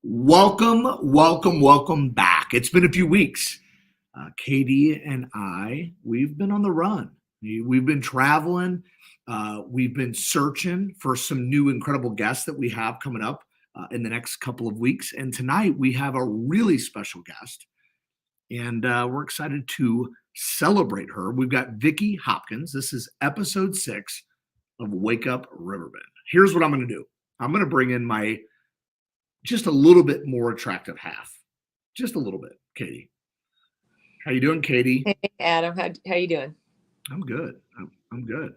Welcome back. It's been a few weeks. Katie and we've been on the run. We've been traveling. We've been searching for some new incredible guests that we have coming up in the next couple of weeks. And tonight we have a really special guest, and we're excited to celebrate her. We've got Vickie Hopkins. This is episode 6 of Wake Up Riverbend. Here's what I'm going to do. I'm going to bring in my just a little bit more attractive half. Just a little bit. Katie. How you doing, Katie? Hey, Adam. How you doing? I'm good. I'm good.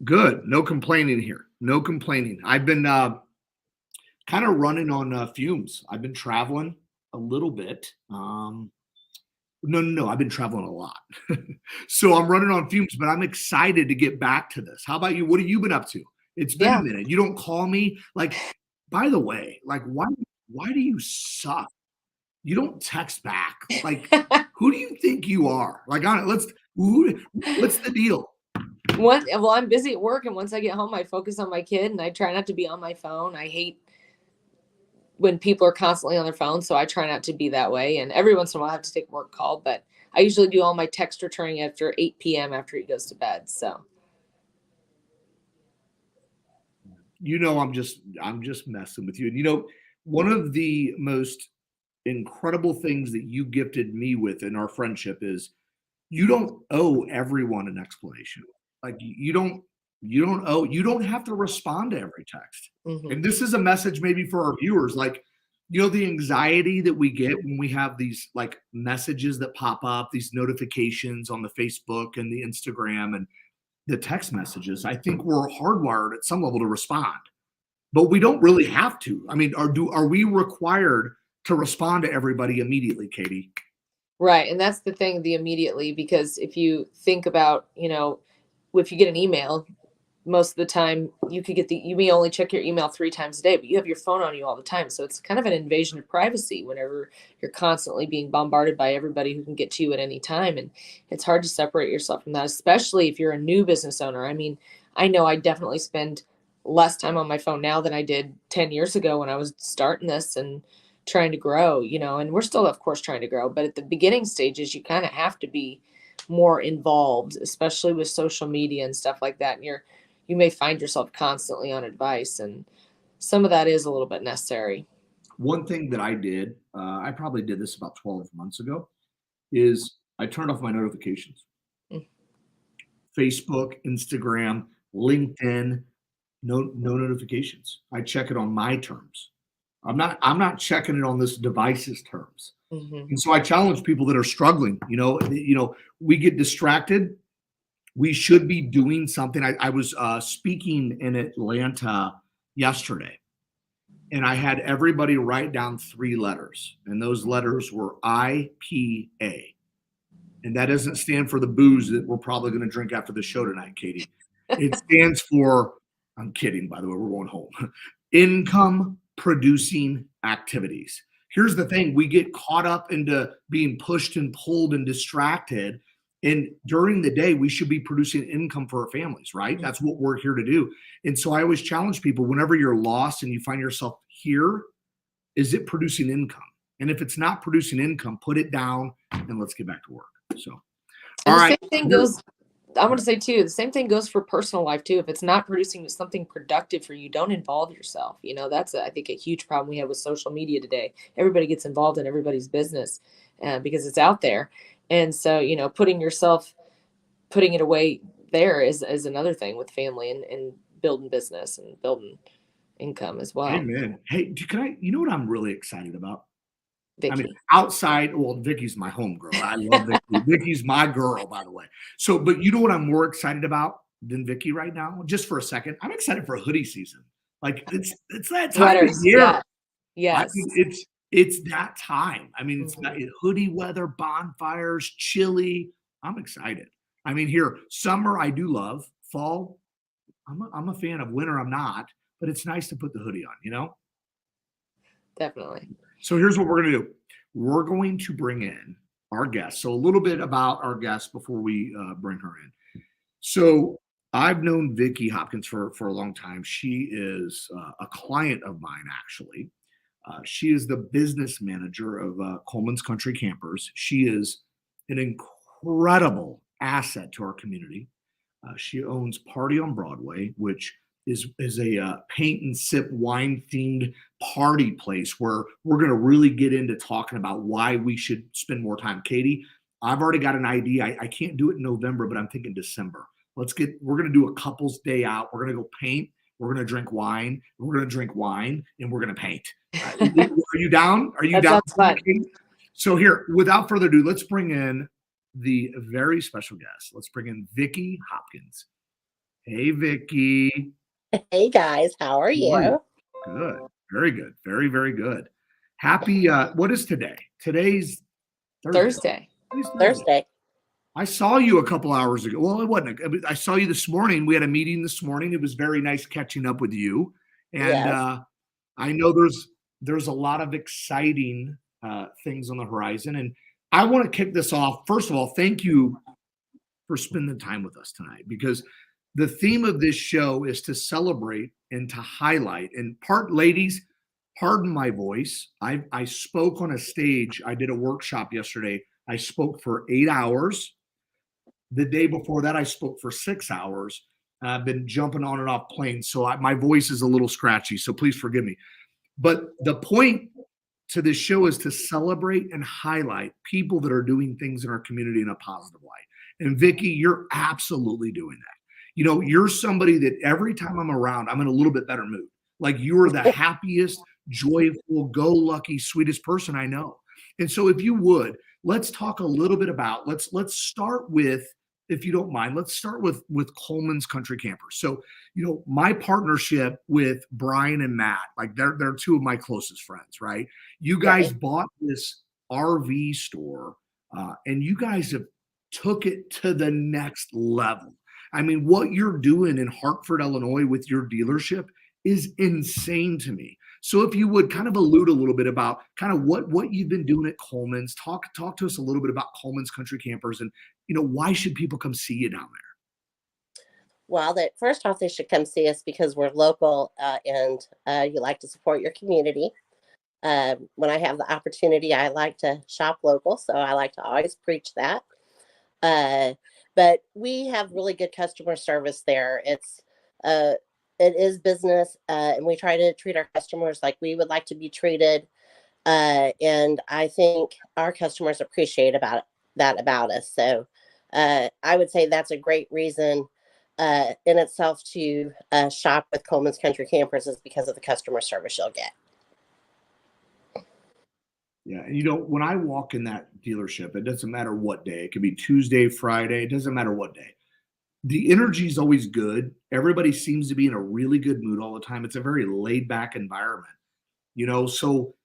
Good. No complaining here. No complaining. I've been kind of running on fumes. I've been traveling a little bit. No. I've been traveling a lot. So I'm running on fumes, but I'm excited to get back to this. How about you? What have you been up to? It's been a minute. You don't call me. By the way, why do you suck? You don't text back. Who do you think you are? What's the deal? Well, I'm busy at work, and once I get home, I focus on my kid, and I try not to be on my phone. I hate when people are constantly on their phone, so I try not to be that way. And every once in a while, I have to take a work call, but I usually do all my text returning after 8 p.m. after he goes to bed. So. I'm just messing with you. And one of the most incredible things that you gifted me with in our friendship is you don't owe everyone an explanation. You don't have to respond to every text. Mm-hmm. And this is a message maybe for our viewers, the anxiety that we get when we have these messages that pop up, these notifications on the Facebook and the Instagram and the text messages. I think we're hardwired at some level to respond, but we don't really have to. I mean, are we required to respond to everybody immediately, Katie? Right. And that's the thing, the immediately, because if you think about, if you get an email, most of the time you may only check your email 3 times a day, but you have your phone on you all the time. So it's kind of an invasion of privacy whenever you're constantly being bombarded by everybody who can get to you at any time. And it's hard to separate yourself from that, especially if you're a new business owner. I mean, I know I definitely spend less time on my phone now than I did 10 years ago when I was starting this and trying to grow, and we're still, of course, trying to grow. But at the beginning stages, you kind of have to be more involved, especially with social media and stuff like that. And you may find yourself constantly on advice, and some of that is a little bit necessary. One thing that I did, I probably did this about 12 months ago, is I turned off my notifications. Facebook, Instagram, LinkedIn, no notifications. I check it on my terms. I'm not checking it on this device's terms. Mm-hmm. And so I challenge people that are struggling. We get distracted. We should be doing something. I was speaking in Atlanta yesterday, and I had everybody write down 3 letters, and those letters were IPA. And that doesn't stand for the booze that we're probably going to drink after the show tonight, Katie. It stands for, I'm kidding, by the way, we're going home. Income producing activities. Here's the thing. We get caught up into being pushed and pulled and distracted. And during the day, we should be producing income for our families, right? That's what we're here to do. And so I always challenge people, whenever you're lost and you find yourself here, is it producing income? And if it's not producing income, put it down and let's get back to work. So, all right. Same thing goes. I want to say too, the same thing goes for personal life too. If it's not producing something productive for you, don't involve yourself. That's I think a huge problem we have with social media today. Everybody gets involved in everybody's business because it's out there. And so, putting it away there is another thing with family and building business and building income as well. Amen. Hey, you know what I'm really excited about? Vickie. I mean, outside, well, Vickie's my homegirl. I love Vickie. Vickie's my girl, by the way. So, but you know what I'm more excited about than Vickie right now? Just for a second, I'm excited for hoodie season. It's that time of year. Yeah. Yes. I mean, it's that time. I mean, it's hoodie weather, bonfires, chilly. I'm excited. I mean, summer I do love. Fall, I'm a fan of. Winter I'm not. But it's nice to put the hoodie on. Definitely. So here's what we're going to do. We're going to bring in our guest. So a little bit about our guest before we bring her in. So I've known Vickie Hopkins for a long time. She is a client of mine, actually. She is the business manager of Colman's Country Campers. She is an incredible asset to our community. She owns Party on Broadway, which is a paint and sip wine themed party place where we're going to really get into talking about why we should spend more time. Katie, I've already got an idea. I can't do it in November, but I'm thinking December. We're going to do a couple's day out. We're going to go paint. We're going to drink wine. We're going to drink wine and we're going to paint. Are you down? Are you That down? sounds fun. So here, without further ado, let's bring in the very special guest. Let's bring in Vickie Hopkins. Hey, Vickie. Hey guys, how are you? Good. Very good. Very, very good. Happy, what is today? Today's Thursday. Thursday. I saw you a couple hours ago. Well, it wasn't. I saw you this morning. We had a meeting this morning. It was very nice catching up with you. And Yes. I know there's a lot of exciting things on the horizon. And I want to kick this off. First of all, thank you for spending time with us tonight, because the theme of this show is to celebrate and to highlight. And ladies, pardon my voice. I spoke on a stage. I did a workshop yesterday. I spoke for 8 hours. The day before that, I spoke for 6 hours. I've been jumping on and off planes, so my voice is a little scratchy, so please forgive me. But the point to this show is to celebrate and highlight people that are doing things in our community in a positive light. And Vickie, you're absolutely doing that. You know, you're somebody that every time I'm around, I'm in a little bit better mood. Like, you are the happiest, joyful, go-lucky, sweetest person I know. And so if you would, let's talk a little bit about, let's start with, if you don't mind, let's start with Colman's Country Campers. So, you know, my partnership with Brian and Matt, like they're two of my closest friends, right? You guys bought this RV store and you guys have took it to the next level. I mean, what you're doing in Hartford, Illinois with your dealership is insane to me. So if you would kind of allude a little bit about kind of what you've been doing at Colman's, talk to us a little bit about Colman's Country Campers, and, you know, why should people come see you down there? Well, first off, they should come see us because we're local and you like to support your community. When I have the opportunity, I like to shop local, so I like to always preach that. But we have really good customer service there. It is business, and we try to treat our customers like we would like to be treated. And I think our customers appreciate that about us. So I would say that's a great reason in itself to shop with Colman's Country Campers, is because of the customer service you'll get. Yeah, and you know, when I walk in that dealership, it doesn't matter what day. It could be Tuesday, Friday. It doesn't matter what day. The energy is always good. Everybody seems to be in a really good mood all the time. It's a very laid back environment, you know. So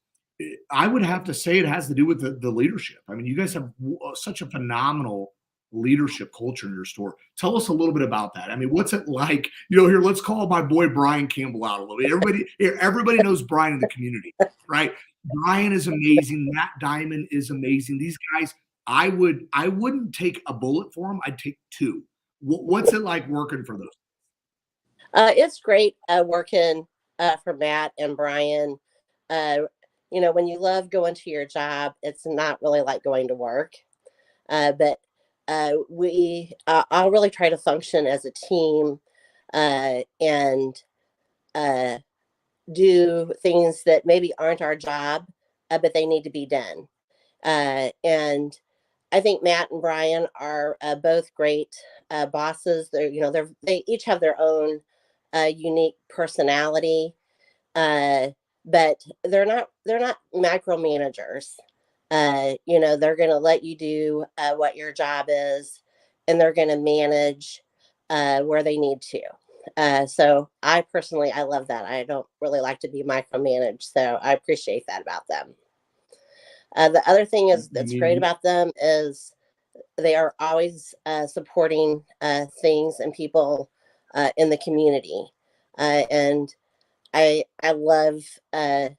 I would have to say it has to do with the leadership. I mean, you guys have such a phenomenal leadership culture in your store. Tell us a little bit about that. I mean, what's it like? You know, here, let's call my boy Brian Campbell out a little bit. Everybody knows Brian in the community, right? Brian is amazing. Matt Diamond is amazing. These guys, I wouldn't take a bullet for them. I'd take two. What's it like working for those? It's great working for Matt and Brian. You know, when you love going to your job, it's not really like going to work. But I'll really try to function as a team and do things that maybe aren't our job, but they need to be done. And I think Matt and Brian are both great bosses. They each have their own unique personality, but they're not micromanagers. You know, they're going to let you do what your job is, and they're going to manage where they need to. So I love that. I don't really like to be micromanaged, so I appreciate that about them. The other thing that's great about them is they are always supporting things and people in the community. And I love that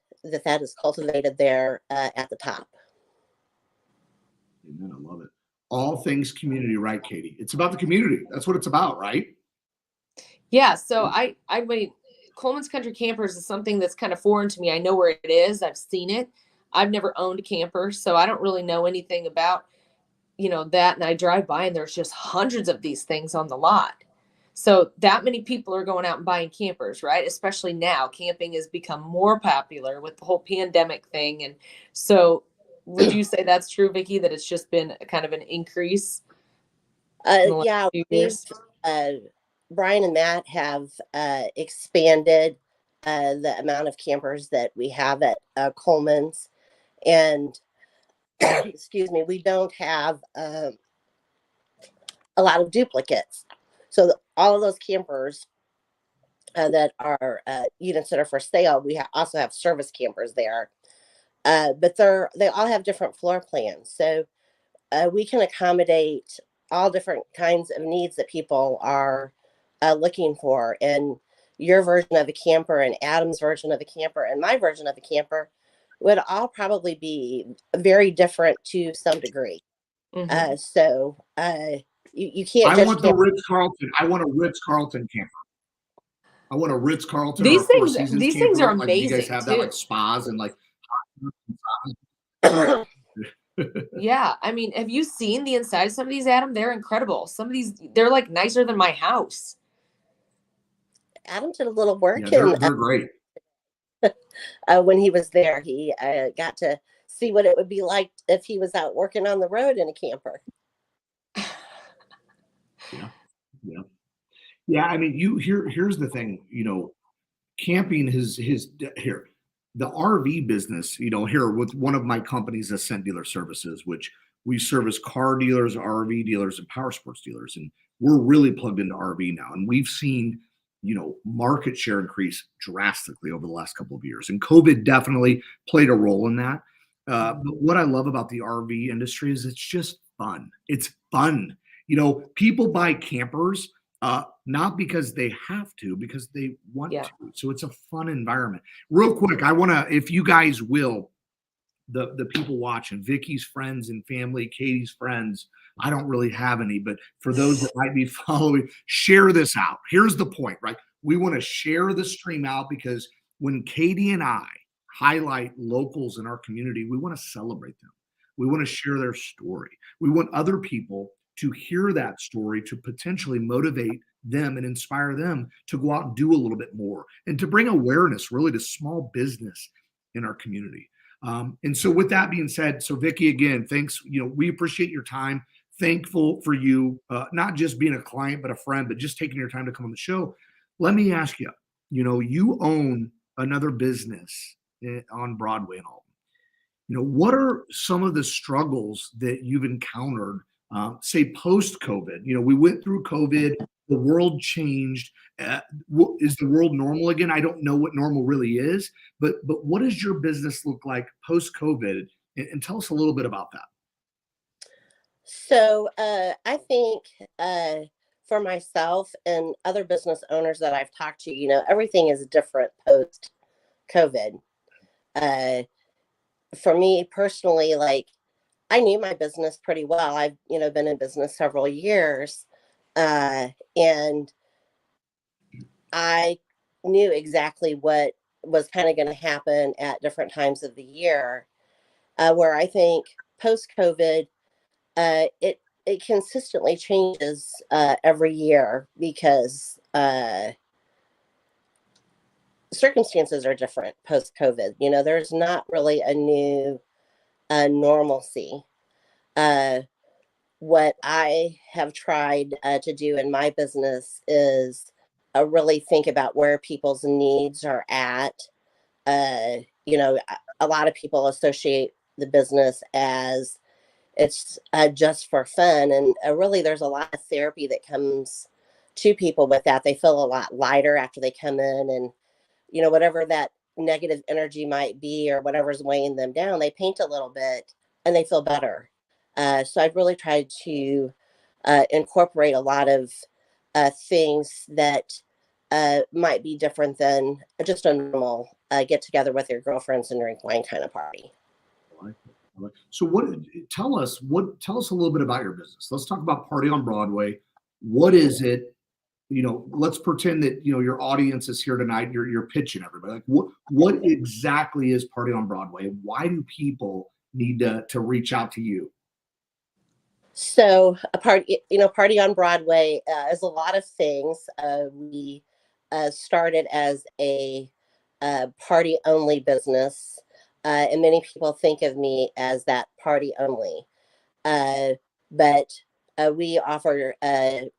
is cultivated there at the top. Amen. I love it. All things community, right, Katie? It's about the community. That's what it's about, right? Yeah. So I mean, Coleman's Country Campers is something that's kind of foreign to me. I know where it is. I've seen it. I've never owned a camper, so I don't really know anything about, that. And I drive by and there's just hundreds of these things on the lot. So that many people are going out and buying campers, right? Especially now, camping has become more popular with the whole pandemic thing. And so would you say that's true, Vickie, that it's just been kind of an increase in the last few years? Brian and Matt have expanded the amount of campers that we have at Colman's. And excuse me, we don't have a lot of duplicates. So all of those campers that are units that are for sale, we also have service campers there. But they all have different floor plans. So we can accommodate all different kinds of needs that people are looking for. And your version of a camper and Adam's version of a camper and my version of a camper would all probably be very different to some degree. Mhm. So you can't. I want the Ritz-Carlton. I want a Ritz-Carlton camper. I want a Ritz-Carlton or a Four Seasons These camper. things are Like, you guys amazing have too. that, like spas and like. Yeah, I mean, have you seen the inside of some of these, Adam? They're incredible. Some of these, they're like nicer than my house. Adam did a little work Yeah, they're great. When he was there. He got to see what it would be like if he was out working on the road in a camper. Yeah. I mean, here's the thing. Camping here. The RV business, here with one of my companies, Ascent Dealer Services, which we service car dealers, RV dealers, and power sports dealers. And we're really plugged into RV now. And we've seen, market share increase drastically over the last couple of years. And COVID definitely played a role in that. But what I love about the RV industry is it's just fun. It's fun. People buy campers not because they have to, because they want to. So it's a fun environment. Real quick, I want to, if you guys will, the people watching, Vickie's friends and family, Katie's friends, I don't really have any, but for those that might be following, share this out. Here's the point, right? We want to share the stream out because when Katie and I highlight locals in our community, we want to celebrate them. We want to share their story. We want other people to hear that story, to potentially motivate them and inspire them to go out and do a little bit more and to bring awareness really to small business in our community. And so with that being said, so Vickie, again, thanks. We appreciate your time. Thankful for you, not just being a client, but a friend, but just taking your time to come on the show. Let me ask you, you own another business on Broadway and Alton. What are some of the struggles that you've encountered, say post-COVID? We went through COVID, the world changed. Is the world normal again? I don't know what normal really is, but what does your business look like post-COVID? And tell us a little bit about that. So I think for myself and other business owners that I've talked to, everything is different post-COVID. For me personally, like, I knew my business pretty well. I've, been in business several years, and I knew exactly what was kind of going to happen at different times of the year, where I think post-COVID, it consistently changes every year because circumstances are different post-COVID. There's not really a new normalcy. What I have tried to do in my business is really think about where people's needs are at. A lot of people associate the business as it's just for fun. And really, there's a lot of therapy that comes to people with that. They feel a lot lighter after they come in, and, whatever that negative energy might be or whatever's weighing them down, they paint a little bit and they feel better. So I've really tried to incorporate a lot of things that might be different than just a normal get together with your girlfriends and drink wine kind of party. So tell us a little bit about your business. Let's talk about Party on Broadway. What is it? let's pretend that, your audience is here tonight. You're pitching everybody. Like what exactly is Party on Broadway? And why do people need to reach out to you? So Party on Broadway is a lot of things. We started as a party only business. And many people think of me as that party only. But we offer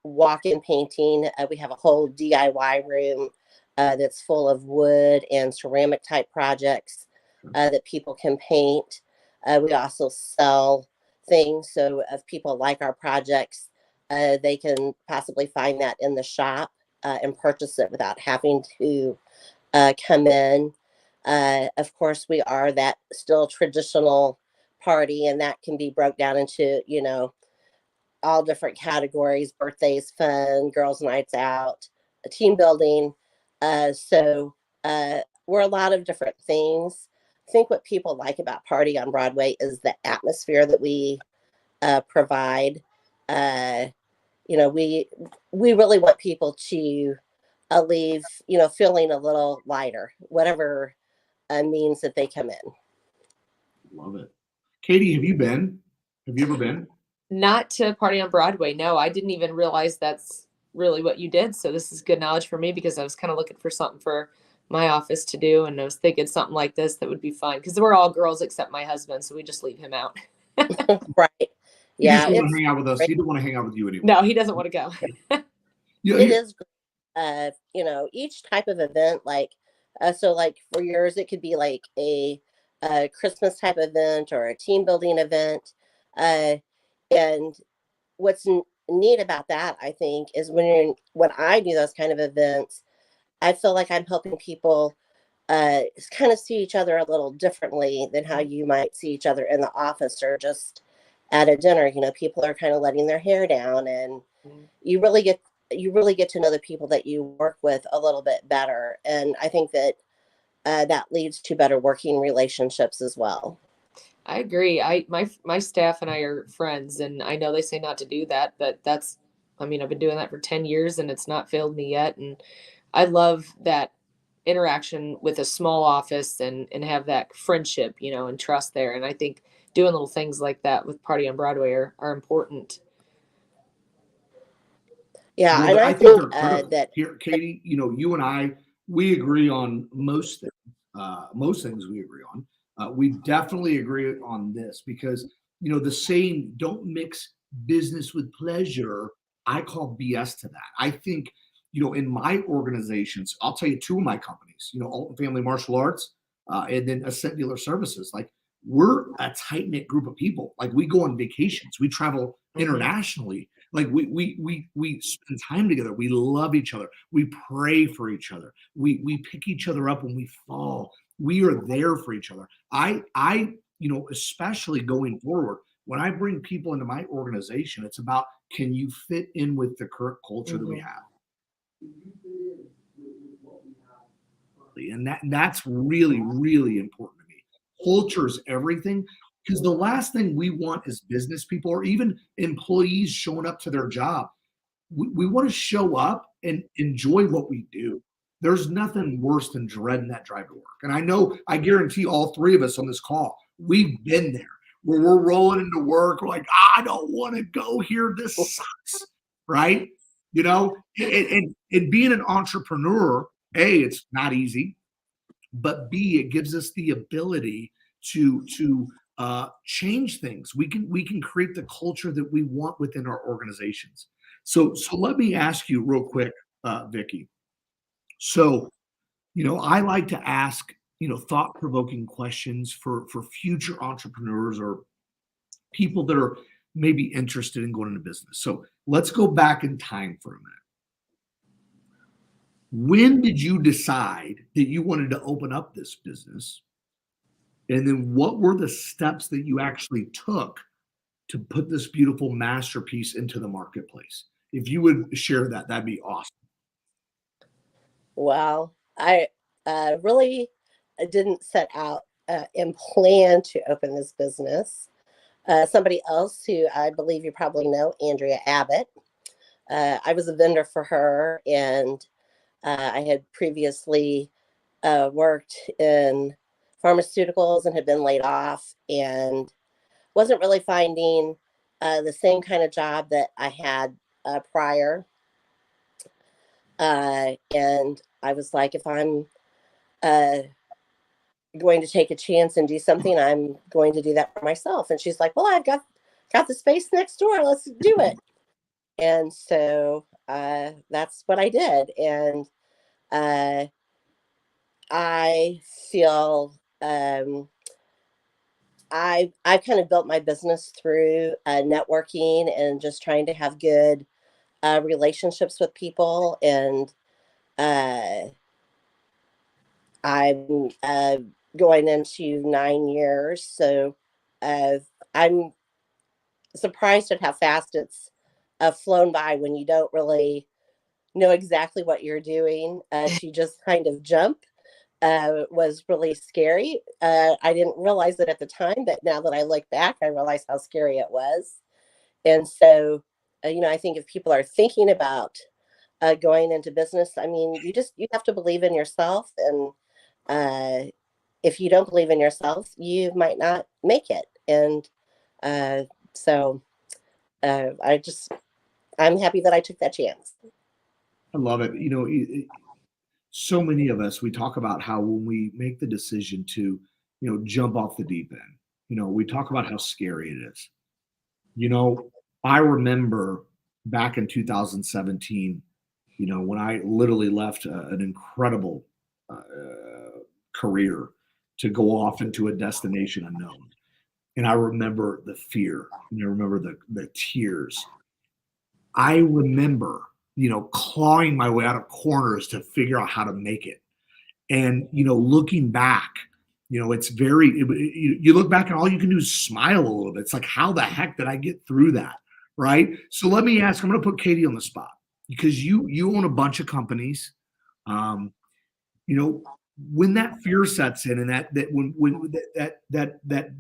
walk-in painting. We have a whole DIY room that's full of wood and ceramic type projects that people can paint. We also sell things. So if people like our projects, they can possibly find that in the shop and purchase it without having to come in. Of course, we are that still traditional party, and that can be broke down into, all different categories: birthdays, fun, girls' nights out, team building. So we're a lot of different things. I think what people like about Party on Broadway is the atmosphere that we provide. We really want people to leave, feeling a little lighter, whatever means that they come in. Love it. Katie, have you ever been? Not to Party on Broadway. No, I didn't even realize that's really what you did. So this is good knowledge for me, because I was kind of looking for something for my office to do. And I was thinking something like this that would be fun, because we're all girls except my husband. So we just leave him out. Right. Yeah. He doesn't want to hang out with us. He don't want to hang out with you anymore. No, he doesn't want to go. It is, each type of event, so like for yours, it could be like a Christmas type event or a team building event. And what's neat about that, I think, is when I do those kind of events, I feel like I'm helping people kind of see each other a little differently than how you might see each other in the office or just at a dinner. People are kind of letting their hair down, and you really get to know the people that you work with a little bit better. And I think that that leads to better working relationships as well. I agree. My staff and I are friends, and I know they say not to do that, but I've been doing that for 10 years and it's not failed me yet. And I love that interaction with a small office and have that friendship, and trust there. And I think doing little things like that with Party on Broadway are important. Yeah. Well, and I think they're critical. that Here, Katie, you and I, we agree on most things. Most things we agree on. We definitely agree on this, because the saying, "Don't mix business with pleasure," I call BS to that. I think in my organizations, I'll tell you two of my companies, Alton Family Martial Arts, and then Ascent Dealer Services. Like, we're a tight knit group of people. Like, we go on vacations, we travel internationally. Like, we spend time together. We love each other. We pray for each other. We pick each other up when we fall. We are there for each other. I especially going forward, when I bring people into my organization, it's about, can you fit in with the current culture that we have? And that's really, really important to me. Culture is everything, because the last thing we want as business people, or even employees showing up to their job, we want to show up and enjoy what we do. There's nothing worse than dreading that drive to work. And I guarantee all three of us on this call, we've been there, where we're rolling into work. We're like, I don't want to go here. This sucks. Right. And being an entrepreneur, A, it's not easy, but B, it gives us the ability to change things. We can create the culture that we want within our organizations. So let me ask you real quick, Vickie. So, I like to ask, thought-provoking questions for future entrepreneurs or people that are maybe interested in going into business. So let's go back in time for a minute. When did you decide that you wanted to open up this business? And then what were the steps that you actually took to put this beautiful masterpiece into the marketplace? If you would share that, that'd be awesome. Well, I really didn't set out and plan to open this business. Somebody else who I believe you probably know, Andrea Abbott, I was a vendor for her, and I had previously worked in pharmaceuticals and had been laid off and wasn't really finding the same kind of job that I had prior. And I was like, if I'm going to take a chance and do something, I'm going to do that for myself. And she's like, well, I've got the space next door. Let's do it. And so that's what I did. And I feel I kind of built my business through networking and just trying to have good relationships with people. And I'm going into 9 years. So I'm surprised at how fast it's flown by when you don't really know exactly what you're doing. To just kind of jump was really scary. I didn't realize it at the time, but now that I look back, I realize how scary it was. And so, I think if people are thinking about going into business, I mean, you have to believe in yourself. And if you don't believe in yourself, you might not make it. And so I'm happy that I took that chance. I love it. So many of us, we talk about how when we make the decision to, jump off the deep end, we talk about how scary it is. I remember back in 2017, when I literally left an incredible career to go off into a destination unknown. And I remember the fear, and I remember the tears. I remember, clawing my way out of corners to figure out how to make it. And, looking back, it's you look back and all you can do is smile a little bit. It's like, how the heck did I get through that? Right. So let me ask, I'm going to put Katie on the spot because you own a bunch of companies. When that fear sets in and that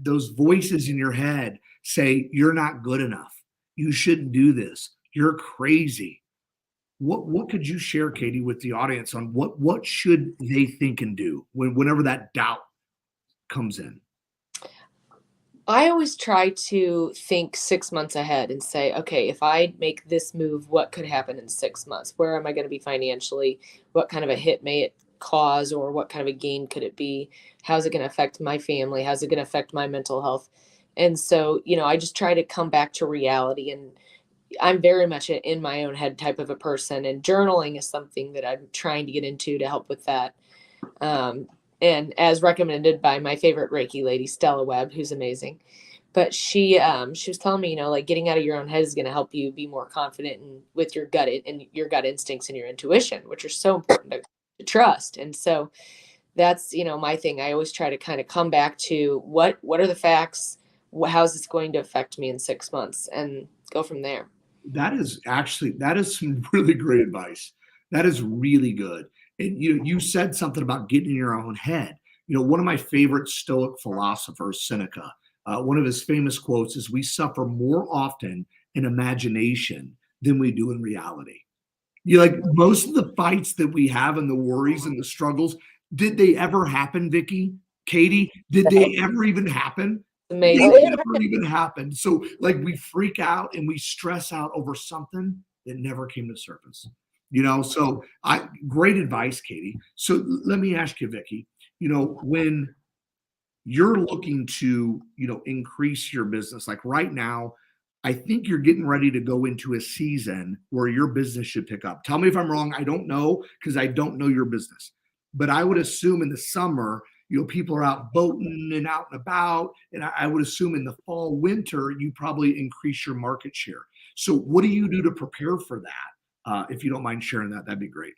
those voices in your head say, you're not good enough. You shouldn't do this. You're crazy. What could you share, Katie, with the audience on what should they think and do whenever that doubt comes in? I always try to think 6 months ahead and say, okay, if I make this move, what could happen in 6 months? Where am I going to be financially? What kind of a hit may it cause, or what kind of a gain could it be? How's it going to affect my family? How's it going to affect my mental health? And so, I just try to come back to reality. And I'm very much an in my own head type of a person. And journaling is something that I'm trying to get into to help with that. And as recommended by my favorite Reiki lady, Stella Webb, who's amazing. But she was telling me, like getting out of your own head is going to help you be more confident with your gut and your gut instincts and your intuition, which are so important to trust. And so that's, my thing. I always try to kind of come back to what are the facts? How's this going to affect me in 6 months, and go from there. That is some really great advice. That is really good. And you said something about getting in your own head. One of my favorite Stoic philosophers, Seneca, one of his famous quotes is, we suffer more often in imagination than we do in reality. Like most of the fights that we have and the worries and the struggles, did they ever happen, Vickie? Katie, did they ever even happen? Amazing. They never even happened. So like we freak out and we stress out over something that never came to surface. So great advice, Katie. So let me ask you, Vickie, when you're looking to, increase your business, like right now, I think you're getting ready to go into a season where your business should pick up. Tell me if I'm wrong. I don't know, because I don't know your business. But I would assume in the summer, people are out boating and out and about. And I would assume in the fall, winter, you probably increase your market share. So what do you do to prepare for that? If you don't mind sharing that, that'd be great.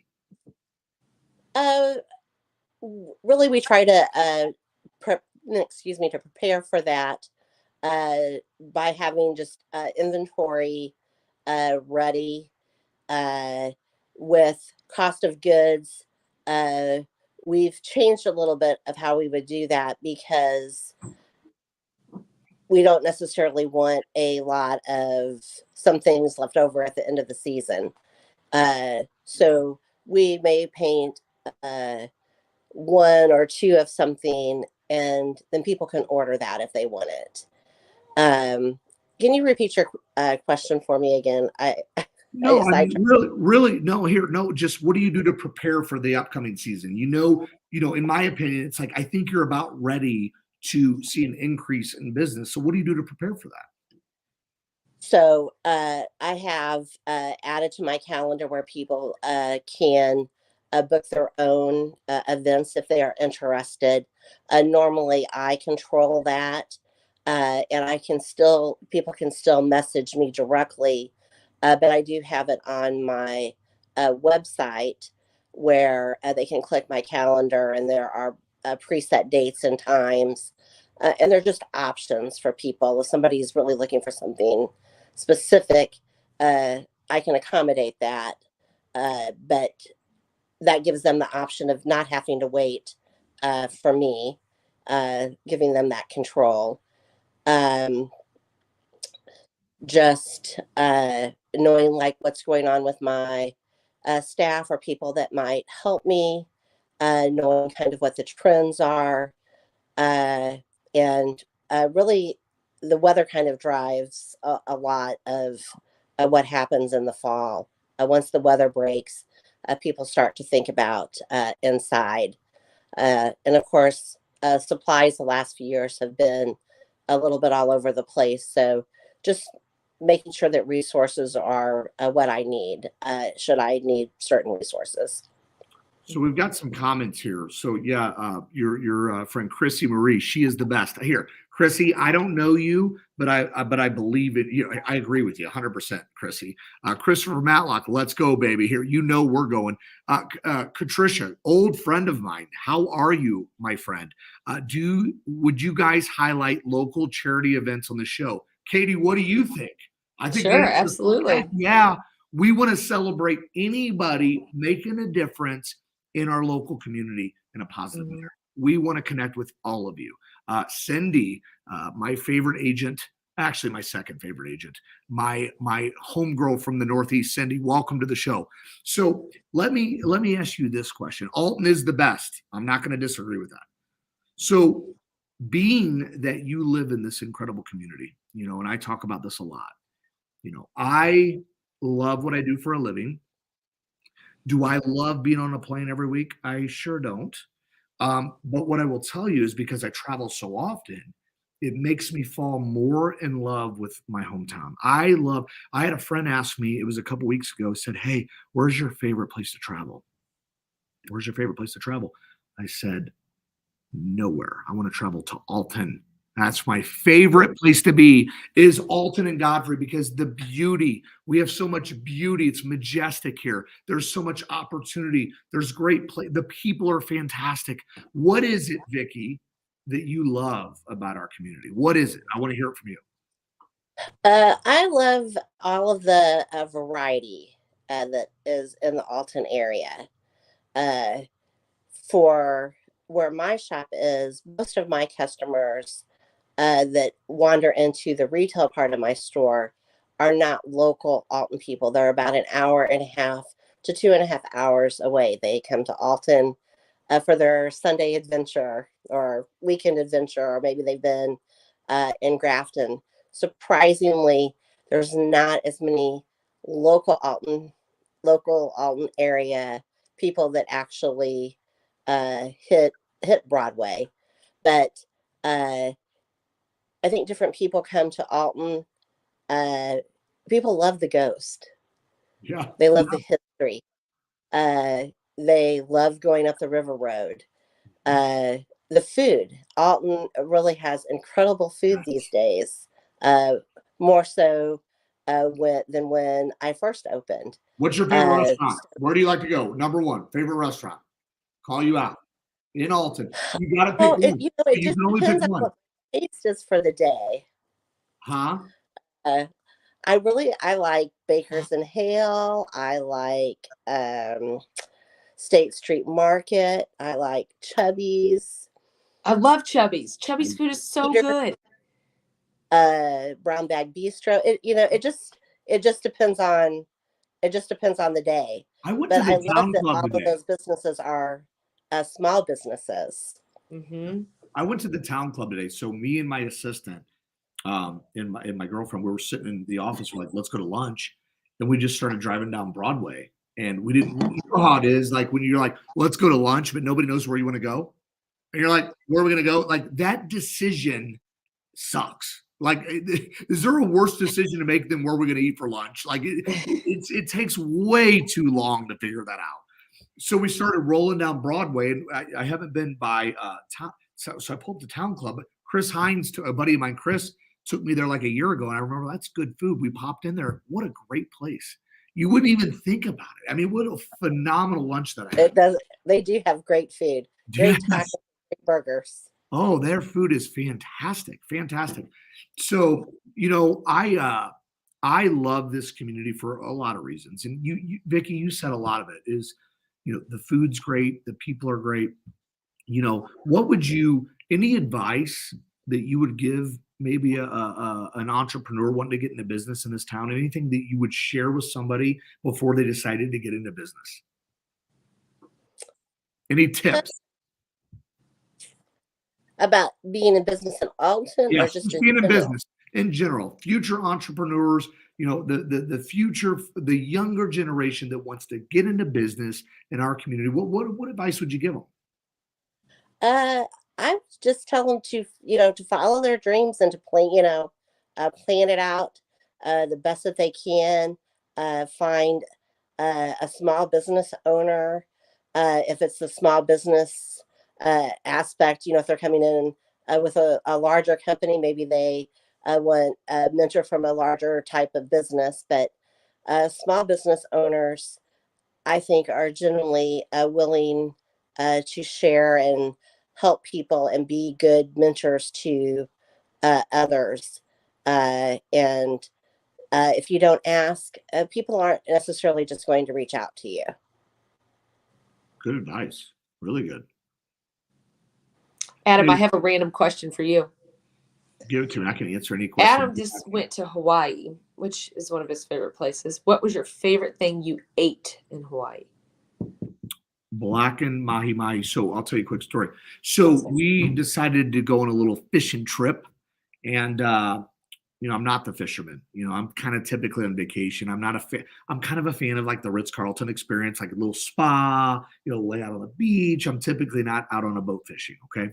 Really, we try to prepare for that by having just inventory ready with cost of goods. We've changed a little bit of how we would do that because we don't necessarily want a lot of some things left over at the end of the season. So we may paint one or two of something, and then people can order that if they want it. Can you repeat your question for me again? No, I mean, really, no, just what do you do to prepare for the upcoming season? In my opinion, it's like, I think you're about ready to see an increase in business. So what do you do to prepare for that? So I have added to my calendar where people can book their own events if they are interested. Normally I control that, and people can still message me directly, but I do have it on my website where they can click my calendar, and there are preset dates and times, and they're just options for people. If somebody's really looking for something specific, I can accommodate that, but that gives them the option of not having to wait for me, giving them that control. Just knowing like what's going on with my staff or people that might help me, knowing kind of what the trends are, and really the weather kind of drives a lot of what happens in the fall. Once the weather breaks, people start to think about inside. And of course, supplies the last few years have been a little bit all over the place. So just making sure that resources are what I need, should I need certain resources. So we've got some comments here. So yeah, your friend Chrissy Marie, she is the best. Here, Chrissy, I don't know you, but I believe it. I agree with you 100%, Chrissy. Christopher Matlock, let's go, baby. Here, we're going. Katricia, old friend of mine. How are you, my friend? Would you guys highlight local charity events on the show? Katie, what do you think? I think sure, absolutely. Yeah, we want to celebrate anybody making a difference in our local community in a positive manner. We want to connect with all of you. Cindy, my favorite agent, actually my second favorite agent, my homegirl from the Northeast, Cindy, welcome to the show. So let me ask you this question. Alton is the best. I'm not going to disagree with that. So being that you live in this incredible community, and I talk about this a lot, I love what I do for a living. Do I love being on a plane every week? I sure don't. But what I will tell you is because I travel so often, it makes me fall more in love with my hometown. I had a friend ask me, it was a couple weeks ago, said, "Hey, where's your favorite place to travel? Where's your favorite place to travel?" I said, "Nowhere. I want to travel to Alton. That's my favorite place to be, is Alton and Godfrey, because the beauty, we have so much beauty. It's majestic here. There's so much opportunity. There's great play. The people are fantastic." What is it, Vickie, that you love about our community? What is it? I want to hear it from you. I love all of the variety that is in the Alton area. For where my shop is, most of my customers that wander into the retail part of my store are not local Alton people. They're about an hour and a half to 2.5 hours away. They come to Alton for their Sunday adventure or weekend adventure, or maybe they've been in Grafton. Surprisingly, there's not as many local Alton area people that actually hit Broadway, but I think different people come to Alton. People love the ghost. Yeah, they love the history. They love going up the river road. The food. Alton really has incredible food these days. More so than when I first opened. What's your favorite restaurant? Where do you like to go? Number one, favorite restaurant. Call you out in Alton. You got to pick one. It You just can only depends pick on one. what taste is for the day. Huh? I like Baker's and Hale. I like State Street Market. I like Chubby's. I love Chubby's. Chubby's food is so good. Brown Bag Bistro. It just depends on the day. I went But to I the love town that club all of today. those businesses are small businesses. Mm-hmm. I went to the town club today. So me and my assistant, and my girlfriend, we were sitting in the office. We're like, let's go to lunch. And we just started driving down Broadway. And we didn't, you know how it is, like when you're like, let's go to lunch, but nobody knows where you want to go. And you're like, where are we going to go? Like that decision sucks. Like, is there a worse decision to make than where we're going to eat for lunch? Like it takes way too long to figure that out. So we started rolling down Broadway, and I haven't been by town. So I pulled the town club. Chris Hines, a buddy of mine, Chris, took me there like a year ago, and I remember that's good food. We popped in there. What a great place! You wouldn't even think about it. I mean, what a phenomenal lunch that I had. It does. They do have great food, great Yes. tacos, great burgers. Oh, their food is fantastic, fantastic. So, I love this community for a lot of reasons. And Vickie, you said a lot of it is, the food's great, the people are great. What would any advice that you would give maybe an entrepreneur wanting to get into business in this town? Anything that you would share with somebody before they decided to get into business? Any tips? About being in business in Alton, or Yes, just in being in general? business in general, future entrepreneurs, the future, the younger generation that wants to get into business in our community. What advice would you give them? I would just tell them to follow their dreams and to plan it out the best that they can. Find a small business owner. If it's the small business aspect, if they're coming in with a larger company, maybe they want a mentor from a larger type of business. But small business owners, I think, are generally willing to share and help people and be good mentors to others. And if you don't ask, people aren't necessarily just going to reach out to you. Good advice. Really good. Adam, I have a random question for you. Give it to me. I can answer any question. Adam just went to Hawaii, which is one of his favorite places. What was your favorite thing you ate in Hawaii? Blackened mahi mahi. So I'll tell you a quick story. So we decided to go on a little fishing trip, and I'm not the fisherman. I'm kind of typically on vacation. I'm not a fan. I'm kind of a fan of like the Ritz-Carlton experience, like a little spa, lay out on the beach. I'm typically not out on a boat fishing. Okay.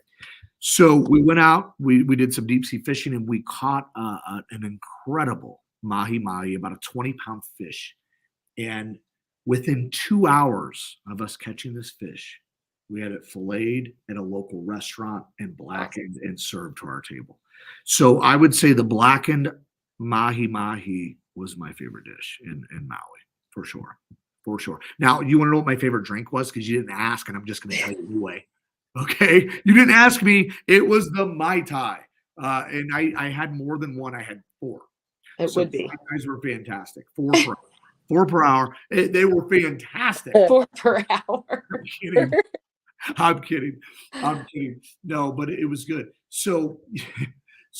So we went out, we did some deep sea fishing, and we caught an incredible mahi mahi, about a 20-pound fish. And within 2 hours of us catching this fish, we had it filleted at a local restaurant and blackened and served to our table. So I would say the blackened mahi mahi was my favorite dish in Maui, for sure. For sure. Now, you want to know what my favorite drink was? Because you didn't ask, and I'm just going to tell you anyway. Okay? You didn't ask me. It was the Mai Tai. And I had more than one. I had 4. It would be. Mai Tais were fantastic. 4 per hour. 4 per hour. They were fantastic. 4 per hour. I'm kidding. No, but it was good. So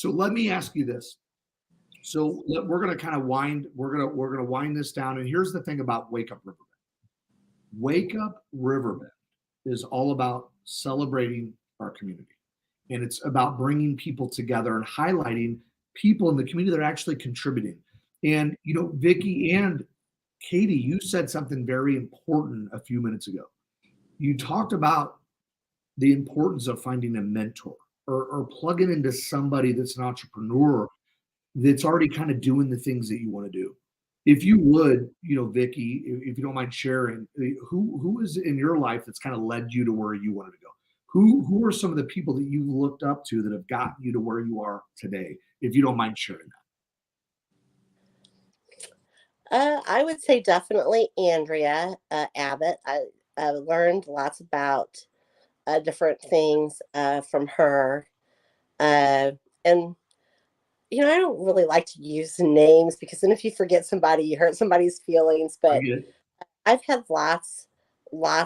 let me ask you this. So we're going to kind of wind this down. And here's the thing about Wake Up Riverbend. Wake Up Riverbend is all about celebrating our community. And it's about bringing people together and highlighting people in the community that are actually contributing. And, Vickie and Katie, you said something very important a few minutes ago. You talked about the importance of finding a mentor or plugging into somebody that's an entrepreneur that's already kind of doing the things that you want to do. If you would, Vickie, if you don't mind sharing, who is in your life that's kind of led you to where you wanted to go? Who are some of the people that you've looked up to that have gotten you to where you are today? If you don't mind sharing that. I would say definitely Andrea Abbott. I learned lots about different things from her. And I don't really like to use names because then if you forget somebody, you hurt somebody's feelings. But I've had lots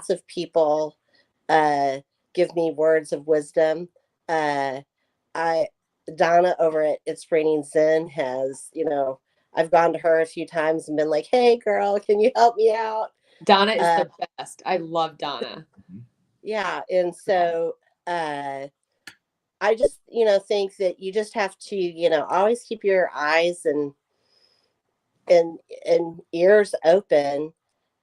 of people give me words of wisdom. I Donna over at It's Raining Zen has, I've gone to her a few times and been like, hey, girl, can you help me out? Donna is the best. I love Donna. Yeah. And so I just, think that you just have to, always keep your eyes and ears open,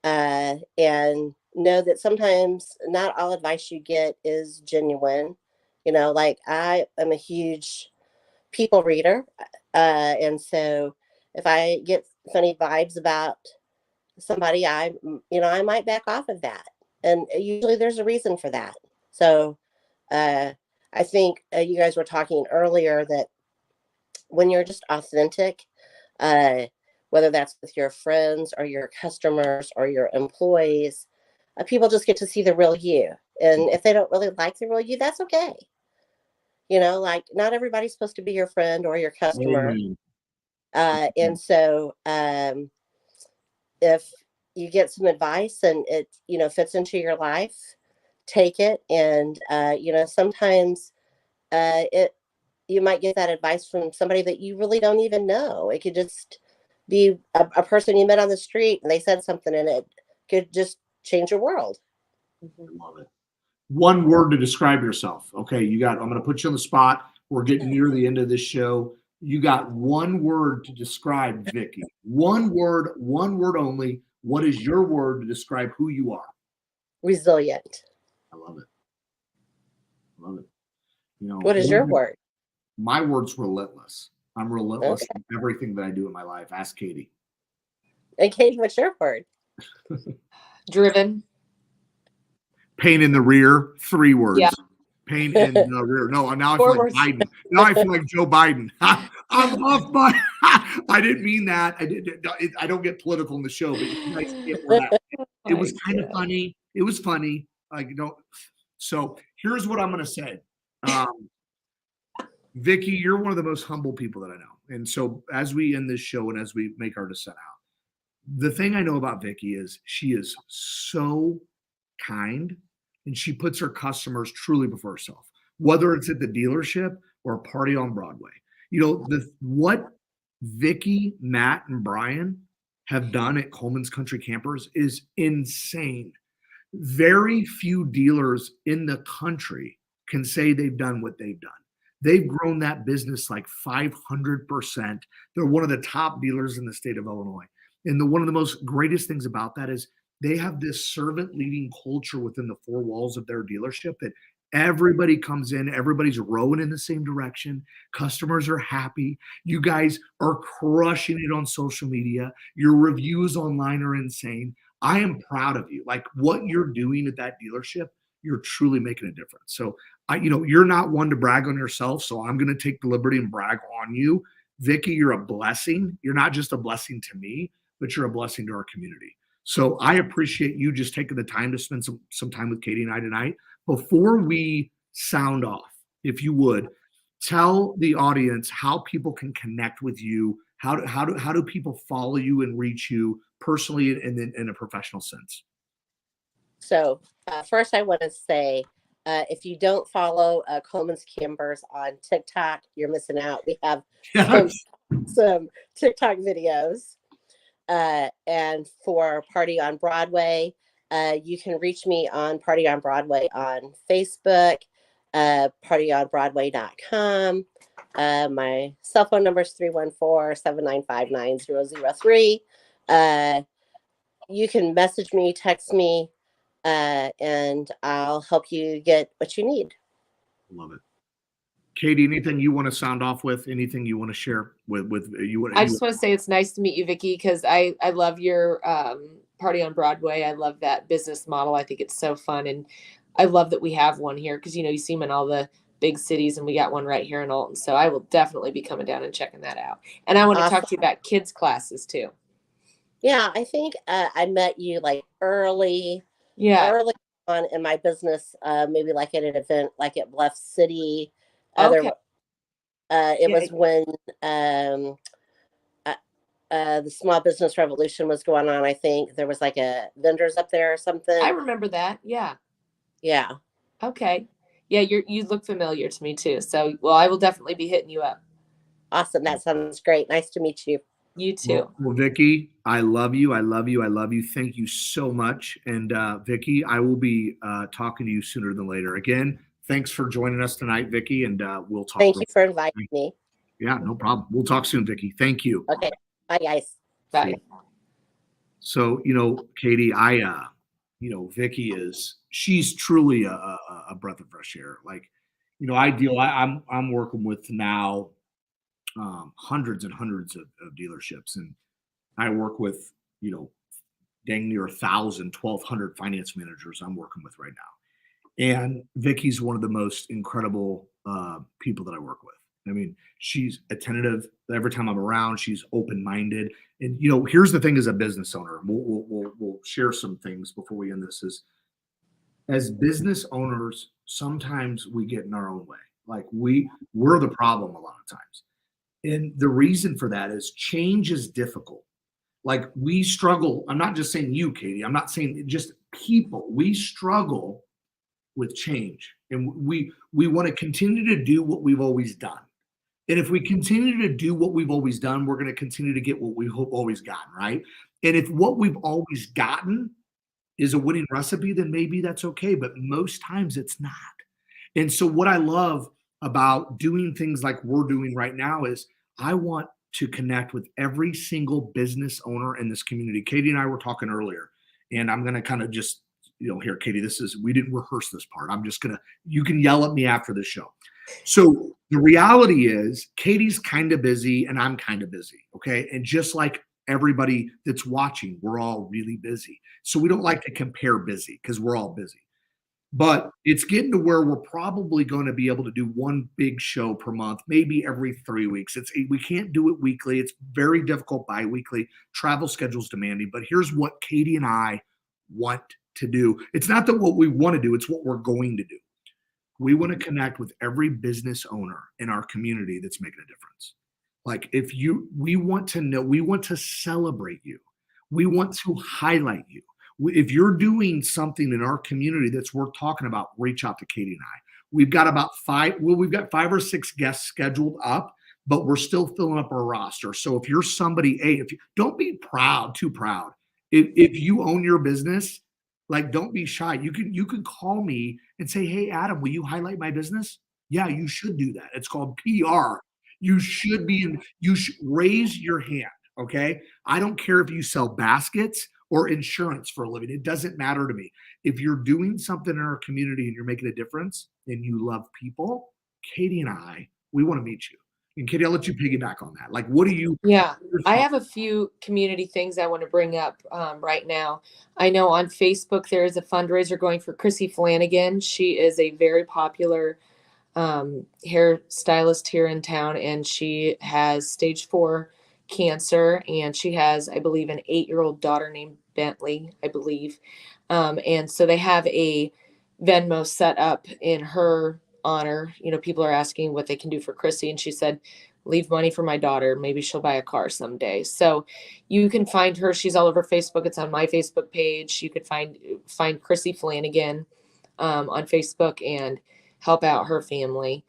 and know that sometimes not all advice you get is genuine. Like I am a huge people reader. And so if I get funny vibes about somebody, I might back off of that. And usually there's a reason for that. So I think you guys were talking earlier that when you're just authentic, whether that's with your friends or your customers or your employees, people just get to see the real you. And if they don't really like the real you, that's okay. Like not everybody's supposed to be your friend or your customer. And so if you get some advice and it, fits into your life, take it. And, sometimes you might get that advice from somebody that you really don't even know. It could just be a person you met on the street and they said something and it could just change your world. I love it. One word to describe yourself. Okay, I'm going to put you on the spot. We're getting near the end of this show. You got one word to describe Vickie. One word only. What is your word to describe who you are? Resilient. I love it. What is your word? My word's relentless. I'm relentless in everything that I do in my life. Ask Katie. And Katie, what's your word? Driven. Pain in the rear. 3 words. Yeah. Pain in the rear. No, now I feel like Biden. Now I feel like Joe Biden. I'm off by. I didn't mean that. I don't get political in the show, but you guys get where that. It was kind of funny. It was funny. So here's what I'm going to say. Vickie, you're one of the most humble people that I know. And so as we end this show and as we make our descent out, the thing I know about Vickie is she is so kind and she puts her customers truly before herself, whether it's at the dealership or a party on Broadway. What Vickie, Matt, and Brian have done at Colman's Country Campers is insane. Very few dealers in the country can say they've done what they've done. They've grown that business like 500%. They're one of the top dealers in the state of Illinois. And one of the most greatest things about that is they have this servant leading culture within the 4 walls of their dealership that everybody comes in, everybody's rowing in the same direction. Customers are happy. You guys are crushing it on social media. Your reviews online are insane. I am proud of you. Like what you're doing at that dealership, you're truly making a difference. So you're not one to brag on yourself. So I'm going to take the liberty and brag on you. Vickie, you're a blessing. You're not just a blessing to me, but you're a blessing to our community. So I appreciate you just taking the time to spend some time with Katie and I tonight. Before we sound off, if you would, tell the audience how people can connect with you. How do people follow you and reach you personally and in a professional sense? So first I want to say, if you don't follow Colman's Campers on TikTok, you're missing out. We have some TikTok videos. And for Party on Broadway, you can reach me on Party on Broadway on Facebook, partyonbroadway.com. My cell phone number is 314-795-9003. You can message me, text me, and I'll help you get what you need. Love it. Katie, anything you want to sound off with? Anything you want to share with you? I just want to say it's nice to meet you, Vickie, because I love your Party on Broadway. I love that business model. I think it's so fun. And I love that we have one here because, you see them in all the big cities and we got one right here in Alton. So I will definitely be coming down and checking that out. And I want to talk to you about kids classes too. Yeah, I think I met you like early on in my business, maybe like at an event like at Bluff City. Okay. It was when the small business revolution was going on. I think there was like a vendors up there or something. I remember that. Yeah. Yeah. Okay. Yeah, you look familiar to me too. So, well, I will definitely be hitting you up. Awesome. That sounds great. Nice to meet you. You too. Well, Vickie, I love you. I love you. I love you. Thank you so much. And Vickie, I will be talking to you sooner than later. Again, thanks for joining us tonight, Vickie, and we'll talk. Thank you for inviting me. Yeah, no problem. We'll talk soon, Vickie. Thank you. Okay. Bye, guys. Bye. So, Katie, Vickie she's truly a breath of fresh air. Like, I'm working with now hundreds and hundreds of dealerships, and I work with, dang near 1,000, 1,200 finance managers I'm working with right now. And Vickie's one of the most incredible people that I work with. I mean, she's attentive every time I'm around. She's open-minded. And, here's the thing as a business owner, we'll share some things before we end this is, as business owners, sometimes we get in our own way. Like we're the problem a lot of times. And the reason for that is change is difficult. Like we struggle. I'm not just saying you, Katie. I'm not saying just people. We struggle with change, and we want to continue to do what we've always done. And if we continue to do what we've always done, we're going to continue to get what we've always gotten, right? And if what we've always gotten is a winning recipe, then maybe that's okay. But most times it's not. And so what I love about doing things like we're doing right now is I want to connect with every single business owner in this community. Katie and I were talking earlier, and I'm going to kind of just, here, Katie, we didn't rehearse this part. You can yell at me after the show. So the reality is Katie's kind of busy and I'm kind of busy. Okay. And just like everybody that's watching, we're all really busy. So we don't like to compare busy because we're all busy. But it's getting to where we're probably going to be able to do one big show per month, maybe every 3 weeks. We can't do it weekly. It's very difficult bi-weekly. Travel schedule's demanding. But here's what Katie and I want to do. It's not that what we want to do, it's what we're going to do. We want to connect with every business owner in our community that's making a difference. Like we want to know, we want to celebrate you. We want to highlight you. If you're doing something in our community that's worth talking about, reach out to Katie and I. We've got we've got 5 or 6 guests scheduled up, but we're still filling up our roster. So if you're somebody, don't be too proud. If you own your business, like don't be shy. You can call me and say, hey, Adam, will you highlight my business? Yeah, you should do that. It's called PR. You should raise your hand. Okay. I don't care if you sell baskets or insurance for a living. It doesn't matter to me. If you're doing something in our community and you're making a difference and you love people, Katie and we want to meet you. And Katie, I'll let you piggyback on that. Like, what do you? Yeah, I have a few community things I want to bring up right now. I know on Facebook, there is a fundraiser going for Chrissy Flanagan. She is a very popular hairstylist here in town, and she has stage 4 cancer, and she has, I believe, an 8-year-old daughter named Bentley, I believe. And so they have a Venmo set up in her honor. People are asking what they can do for Chrissy, and she said, leave money for my daughter. Maybe she'll buy a car someday. So you can find her. She's all over Facebook. It's on my Facebook page. You could find Chrissy Flanagan on Facebook and help out her family.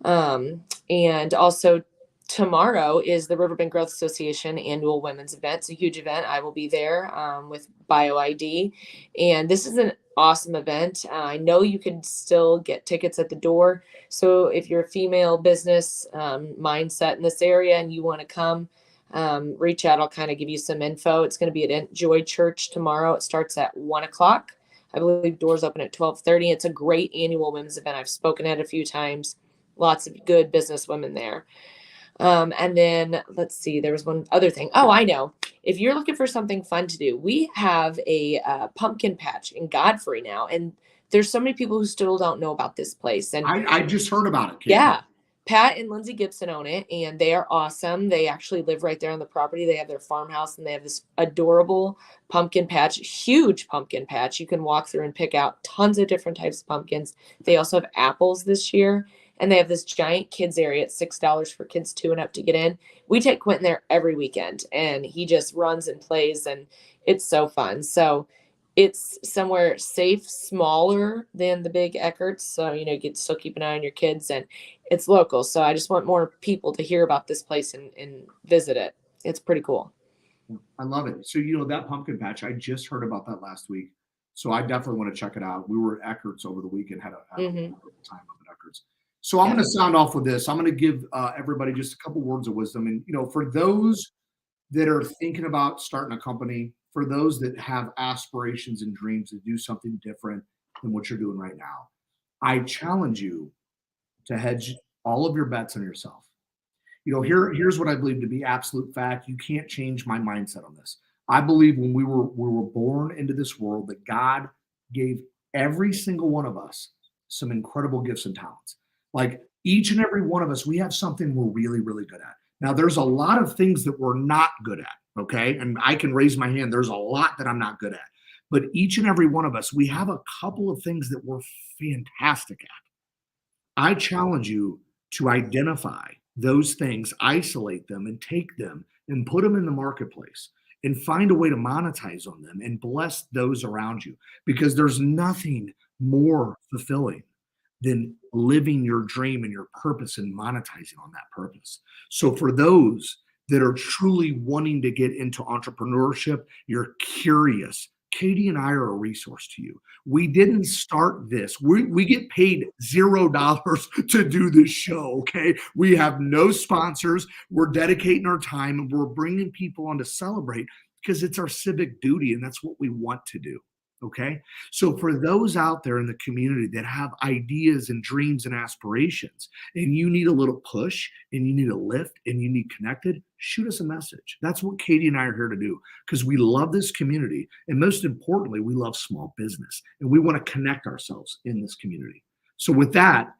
And also tomorrow is the Riverbend Growth Association annual women's event. It's a huge event. I will be there with BioID. And this is an awesome event. I know you can still get tickets at the door. So if you're a female business mindset in this area and you want to come, reach out. I'll kind of give you some info. It's going to be at Joy Church tomorrow. It starts at 1:00. I believe doors open at 12:30. It's a great annual women's event. I've spoken at a few times. Lots of good business women there. And then let's see, there was one other thing. Oh, I know. If you're looking for something fun to do, we have a pumpkin patch in Godfrey now. And there's so many people who still don't know about this place. And I just heard about it, Katie. Yeah. Pat and Lindsay Gibson own it, and they are awesome. They actually live right there on the property. They have their farmhouse, and they have this adorable pumpkin patch, huge pumpkin patch. You can walk through and pick out tons of different types of pumpkins. They also have apples this year, and they have this giant kids area at $6 for kids 2 and up to get in. We take Quentin there every weekend, and he just runs and plays, and it's so fun. So it's somewhere safe, smaller than the big Eckerts. So, you know, you can still keep an eye on your kids, and it's local. So I just want more people to hear about this place and visit it. It's pretty cool. I love it. So, you know, that pumpkin patch, I just heard about that last week. So I definitely want to check it out. We were at Eckerts over the weekend, had a Mhm. time up at Eckerts. So I'm Yeah. going to sound off with this. I'm going to give everybody just a couple words of wisdom. And, you know, for those that are thinking about starting a company, for those that have aspirations and dreams to do something different than what you're doing right now, I challenge you to hedge all of your bets on yourself. You know, here's what I believe to be absolute fact. You can't change my mindset on this. I believe when we were born into this world that God gave every single one of us some incredible gifts and talents. Like each and every one of us, we have something we're really, really good at. Now, there's a lot of things that we're not good at, okay? And I can raise my hand. There's a lot that I'm not good at. But each and every one of us, we have a couple of things that we're fantastic at. I challenge you to identify those things, isolate them, and take them and put them in the marketplace and find a way to monetize on them and bless those around you, because there's nothing more fulfilling than living your dream and your purpose and monetizing on that purpose. So for those that are truly wanting to get into entrepreneurship, you're curious, Katie and I are a resource to you. We didn't start this. We get paid $0 to do this show, okay? We have no sponsors. We're dedicating our time and we're bringing people on to celebrate because it's our civic duty and that's what we want to do. Okay. So for those out there in the community that have ideas and dreams and aspirations, and you need a little push and you need a lift and you need connected, shoot us a message. That's what Katie and I are here to do because we love this community. And most importantly, we love small business and we want to connect ourselves in this community. So with that,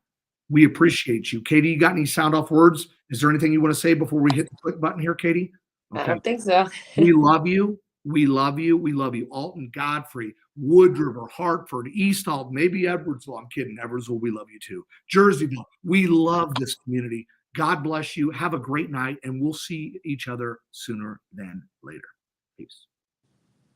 we appreciate you. Katie, you got any sound off words? Is there anything you want to say before we hit the click button here, Katie? Okay. I don't think so. We love you. We love you. We love you. Alton, Godfrey, Wood River, Hartford, East Alton, maybe Edwardsville. I'm kidding. Edwardsville, we love you too. Jerseyville, we love this community. God bless you. Have a great night, and we'll see each other sooner than later. Peace.